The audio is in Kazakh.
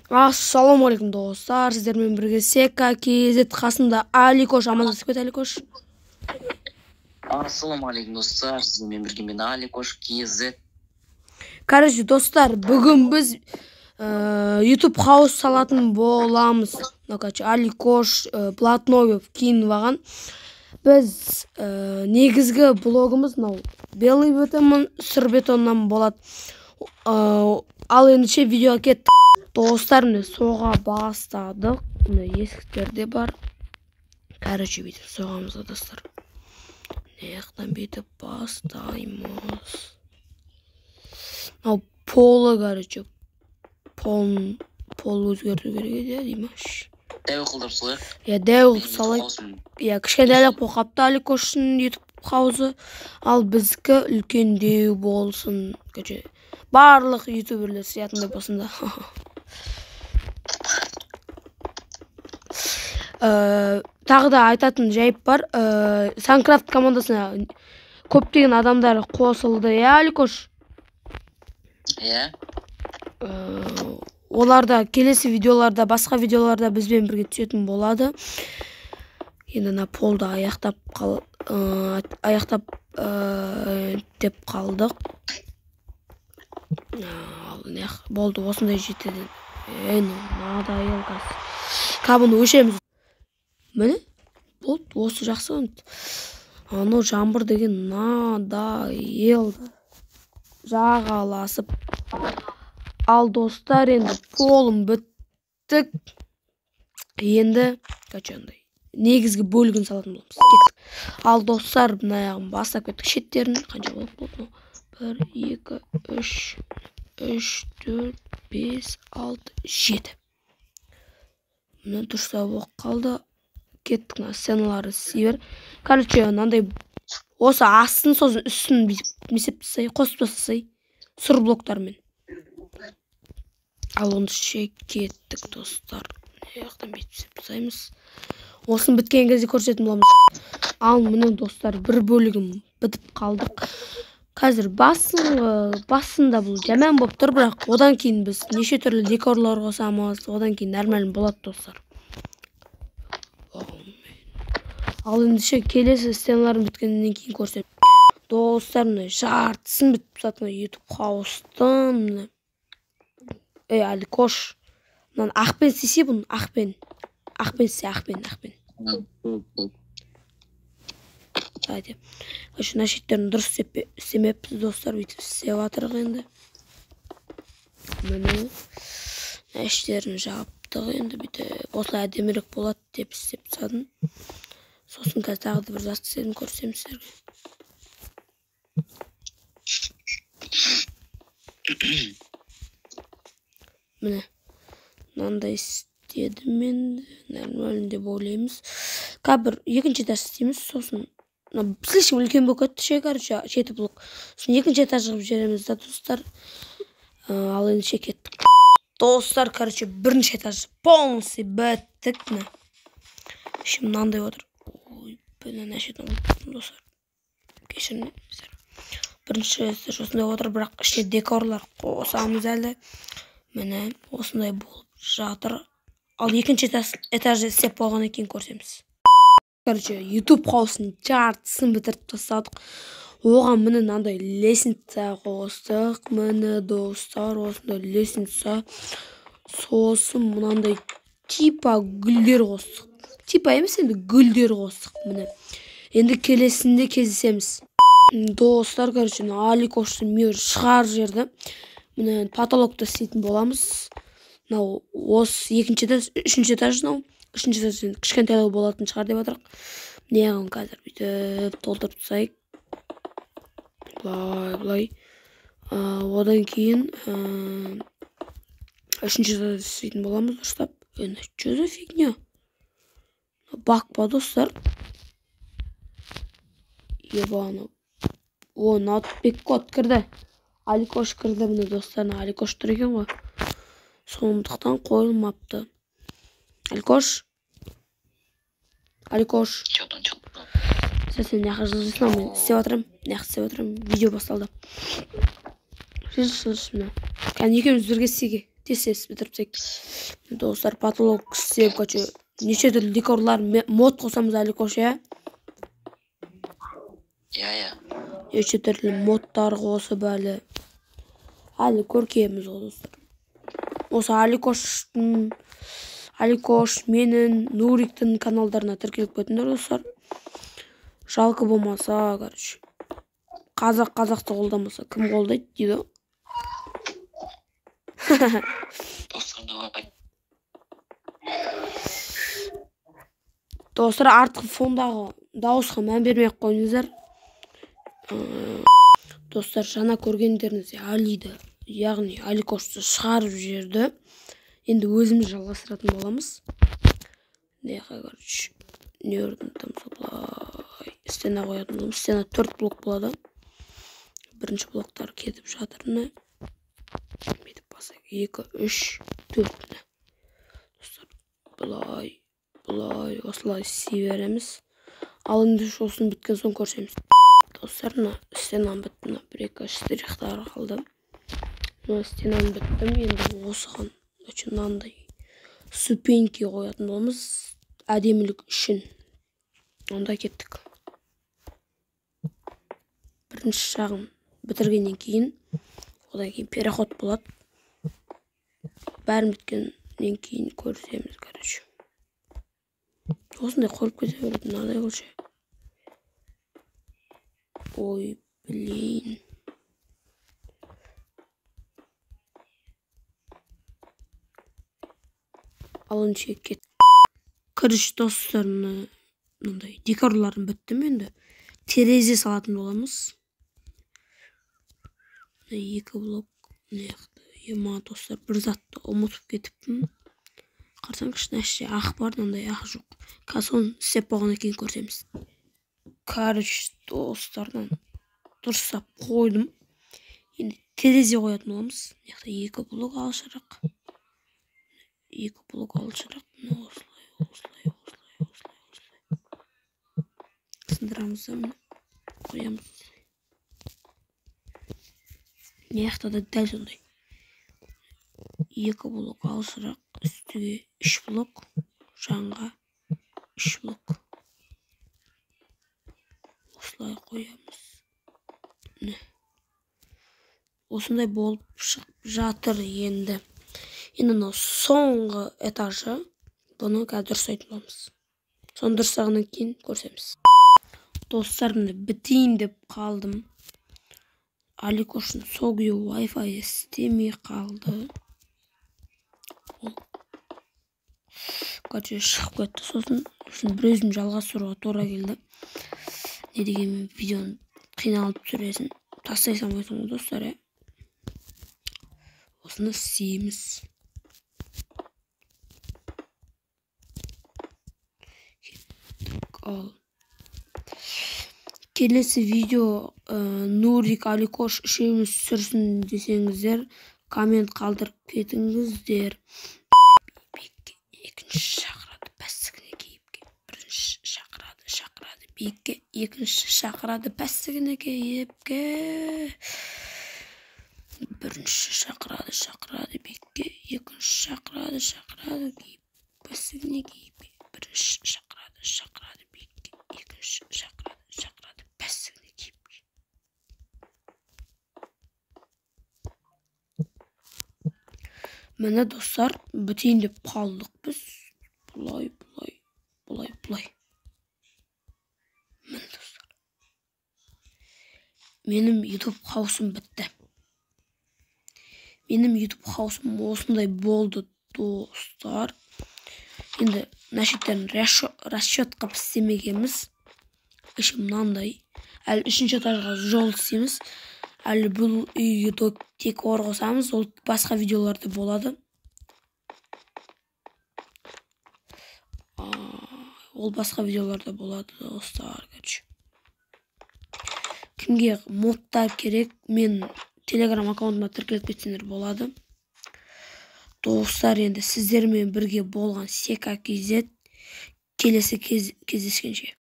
Ассалаумағалейкум достар, сіздермен бірге Сека KZ, қасында Аликош. Амандасып кет, Аликош. Ассалаумағалейкум достар, сіздермен бірге мен Аликош KZ. Короче, достар, бүгін біз YouTube хаус салатын боламыз. Аликош Платновев кейін ваған. Біз негізгі блогымыз белый бетоннан, сұр бетоннан болады. Ал ендіше видео кет. Достар, міне соға бастадық. Міне есіктерде бар. Короче, бүйтіп соғамыз, достар. Неяқтан бүйтіп бастаймыз. Полы, короче. Пол өзгерту керек еді, деймаш. Дәу қылдырып салайық. Дәу қылып салайық. Кішкентайлық боқапты Аликоштың YouTube хаузы. Ал біздікі үлкендеу болсын. Барлық ютуберлер сиятындай болсын да. Тағы да айтатын жайып бар. Санкрафт командасына көптеген адамдар қосылды, Аликош? Оларда келесі видеоларда, басқа видеоларда бізбен бірге түсетін болады. Енді полды аяқтап деп қалдық. Болды, осындай жетеді. Надай елгаз. Кабыны өшеміз. Міне? Болды, осы жақсы өнді. Ано жаңбыр деген надай елді. Жағаласып. Ал достар, енді полым біттік. Енді негізгі бөлігін салатын боламыз. Кеттік. Ал достар, бұнаяғын бастап кеттік. Шеттерін қанша болды? 1, 2, 3, 4, 5, 6, 7. Мұны тұрса боқ қалды. Кеттік, сценалары север. Короче, нандай осы астын сосын үстін месеп тасай, қосып тасай. Сұр блоктармен. Ал оныше кеттік, достар. Яқтан бетіп тасаймыз. Осын біткен кезде көрсетін боламыз. Ал мұны, достар, бір бөлігім бітіп қалдық. Қазір басында бұл жаман болып тұр, бірақ одан кейін біз неше түрлі декорлар қосамыз, одан кейін нормально болады, достар. Ал ендіше келесі сценаларын біткеннен кейін көрсем. Достар, жартысын бітіп сатына YouTube хаустың. Аликош. Ақпен сесе бұны, ақпен. Ақпен сесе, ақпен. Дайде. Мына шеттерін дұрыс істемеппіз, достар, бүйтіп істеп атырық енді. Міне шеттерін жаптық енді, бүйтіп осылай әдемірек болады деп істеп тастадым. Сосын қазір тағы да бір зат істедім, көрсем сіздерге. Міне мынандай істедім енді, нормально деп ойлаймыз. Бір екінші этаж істейміз, сосын слишком үлкен болып кетті ше, короче, 7 блок. Сосын екінші этажға жібереміз да, достар. Ал енді кеттік. Достар, короче, бірінші этаж полностью біттік. Şimdi мынандай отыр. Ой, бәлен әшетін ұлттым, достар. Кешіріңіздер. Бірінші этаж осындай отыр, бірақ іште декорлар қосамыз әлі. Міне осындай болып жатыр. Ал екінші этажды істеп болғаннан кейін көрсеміз. Короче, YouTube хаусын жартысын бітіріп тастадық. Оған міне мынандай лестница қостық. Міне достар, осындай лестница. Сосын мынандай типа гүлдер қостық. Типа емес, енді гүлдер қостық. Міне. Енді келесінде кездесеміз. Достар, короче, Аликоштың мөр шығар жерді. Міне потолокта істейтін боламыз. Осы екінші этаж, үшінші этаж үшінші этаж кішкентайлау болатын шығар деп атырық. Неғын қазір бүйтіп толтырып тастайық. Былай. Одан кейін үшінші этаж істейтін боламыз, дұрыстап. Что за фигня? Бақпа, достар. Ебаны. Нотбек код кірді. Аликош кірді, міне достар, Аликош тұр екен ғой. Сондықтан қойылмапты. Аликош? Сен неқі жылжысың, мен істеп отырым, видео басталды. Жылжысың, міне. Кән екеуміз бірге істеге. тез бітірсек. Достар, потолок істеп, неше түрлі декорлар мод қосамыз әлі кош, иә? Иә. Неше түрлі модтар қосып әлі көркеміз ол, достар. Осы Аликош, менің, Нуриктің каналдарына тіркеліп кетіңдер, достар. Жалқы болмаса, қазақты қолдамаса, кім қолдайды дейді. Достар, артық фондағы дауысқа мән бермей қойыңыздар. Достар, жаңа көргендеріңізде Алиді, яғни Аликошты шығарып жерді. Енді өзіміз жалғастыратын боламыз. Не өрдім там солай. Стена қоятын боламыз. Стена 4 блок болады. Бірінші блоктар кетіп жатырны. Бетіп басайық. 2, 3, 4. Достар, бұлай, осылай сей береміз. Ал енді шосын біткен соң көрсеміз. Достар, стенам бітті. 1-2 штрихтар қалды. Стенам біттім. Енді осыған мынандай ступеньки қоятын боламыз. Әдемілік үшін. Онда кеттік. Бірінші жағын бітіргеннен кейін, одан кейін переход болады. Бәрін біткеннен кейін көрсеміз, короче. Осындай қойып кете береді, мынадай қылшы. Ой, блин. Алыншы кет. Кіріш, достар, мынандай декорларын біттім енді. Терезе салатын боламыз. 2 блок. Ема, достар, бір затты ұмытып кетіппін. Қарсаңғыш нәште ақ бар, мынандай ақ жоқ. Қазір істеп болғаннан кейін көрсеміз. Кіріш, достардан дұрыстап қойдым. Енді терезе қоятын боламыз. 2 блок алшырақ. 2 блок алшырақ. Осылай. Сындырамыз да қоямыз. Мияқтада дәл сондай. 2 блок алшырақ, үстіге 3 блок, жанға 3 блок. Осылай қоямыз. Осындай болып шығып жатыр енді. Енді соңғы этажы, бұны қазір дұрыстайтын боламыз. Соны дұрыстағаннан кейін көрсеміз. Достарымды бітейін деп қалдым. Аликоштың согүйі Wi-Fi істемей қалды. Қазір шығып кетті. Сосын бір өзім жалғастыруға тура келді. Не дегенмен видеоны қиналып түсіресің. Тастай салмайсың, достар. Осыны істейміз. Келесі видео Нурик, Аликош үшеуміз түсірсін десеңіздер, коммент қалдырып кетіңіздер. Бекке екінші шақырады, пәстігіне кейіпке. Бірінші шақырады бекке, екінші шақырады пәстігіне кейіпке. Бірінші шақырады бекке, екінші шақырады кейіп, пәстігіне кейіпке. Бірінші шақырады бекке, екінші шақырады пәстігіне кейіпке. Мені, достар, бітейін деп қалдық біз. Бұлай. Мені, достар. Менің YouTube хаусым бітті. Менің YouTube хаусым осындай болды, достар. Енді нашеттерін расчет қып істемегенбіз. Іші мынандай. Әлі 3-ші этажға жол істейміз. Әлі бұл үйге тек ор қосамыз, ол басқа видеоларда болады. Ол басқа видеоларда болады, достар. Кімге модтар керек, мен Telegram аккаунтыма тіркеліп кетсеңдер болады. Достар, енді сіздермен бірге болған Сека KZ. Келесі кездескенше.